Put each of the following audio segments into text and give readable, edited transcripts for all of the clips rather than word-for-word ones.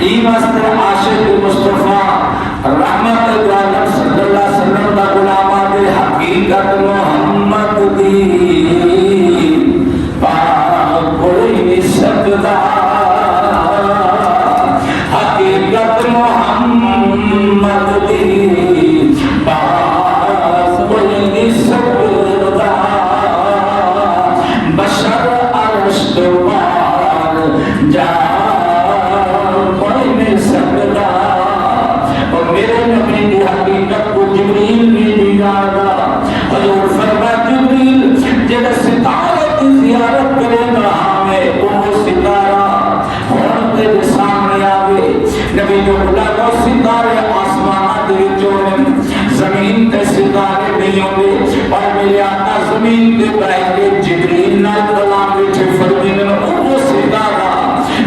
N واسطے عاشق مصطفیٰ رحمت عالم صلی اللہ علیہ وسلم دا غلام دے حقیقت محمد دی پاک کوئی نہیں سکتا حقیقت محمد دی پاک کوئی نہیں سکتا بشر عرش تو پار جا کوئی نہیں سکتا اور میرے نبی کی حقیقت کو جبریل نے دکھایا حضور فرمایا جبریل جب ستارے کی زیارت کرے گا ہمیں وہ ستارہ ہون تیرے سامنے آگے نبی جو بلا کو ستارے آسمان دے چوڑیں زمین تے ستارے نہیں ہوں گے اور میرے آقا زمین دے بہت کے جبریل نہ کلام بچے فرمین وہ ستارہ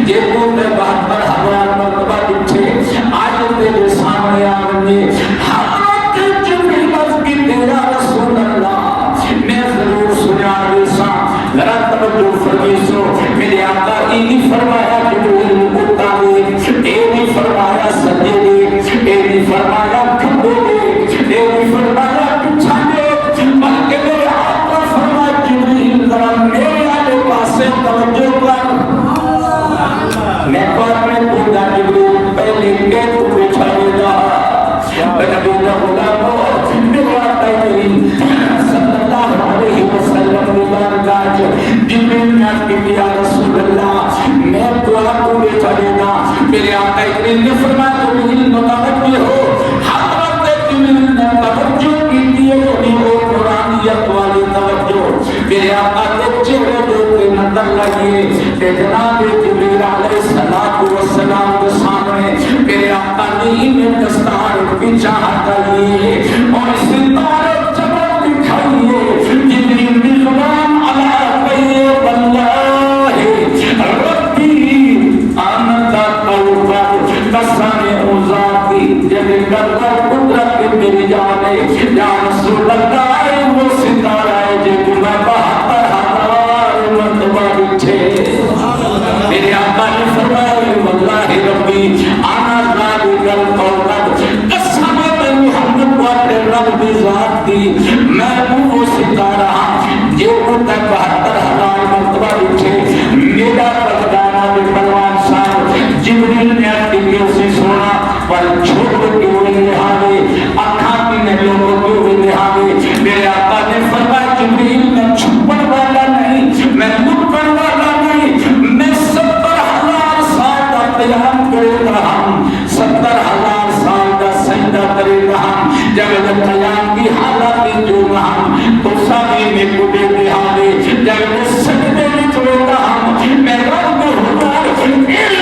یہ کو میں 72,000 مرتبہ بچے آج تیرے سامنے آگے حضرت جبریل کی تیرا رسول اللہ میں ضرور سنا دیسا ذرا توجہ فرمیسو میرے آقا نہیں فرمایا جبریل مطالعے نہیں فرمایا سجدے نہیں فرمایا کھڑے نہیں فرمایا پچھانے بلکہ میرے آقا فرمایا جبریل ذرا میرے آلے پاسے توجہ کر میں کو اپنے پودا جبریل پہلے کے تو بچھانے گا نبی غلام ہو میرے آقا کریم صلی اللہ علیہ وسلم مبارکات جبریل نے آپ کی یا رسول اللہ میں دعا کو بچھانے گا میرے آقا کریم نے فرمایا جبریل متوجہ ہو حضرت جبریل نے توجہ کی دیئے وہ قرآنیت والی توجہ میرے آقا کے چہرے دیتے نظر لگیے کہ جناب جبریل علیہ السلام کے سامنے میرے آقا نے میں دستار پیچھا ہٹائیے اور ستارے چمک دکھائیے جبریل بھی غلام علیہ کہیے واللہ ربی آنتا قوبت قسم اوزاتی جب کردر قدرت کے میری جانے یا رسول اللہ وہ ستارہ ہے جب میں 72,000 مرتبہ بچھے میرے آقا نے فرمایا واللہ ربی آنا ذالک القوبت قسم محمد واتے رب ذات دی میں وہ ستارہ یہ کو تک 72,000 مرتبہ بچھے میرا پردانہ میں پروان صاحب جبریل نے اپنی کیسی سونا پر چھوٹ کے ہوئے نہانے اکھاں کی لوگوں کے ہوئے نہانے میرے آقا نے فرمایا جبریل میں چھپن والا نہیں میں لکن والا نہیں میں 70,000 سال کا قیام کرے رہا ہوں 70,000 سال کا سجدہ کرے رہا ہوں جب قیام کی حالت جو رہا تو سبھی میں کڑے نہانے جب میں سجدے میں چھوڑ رہا ہوں میں رب ہوں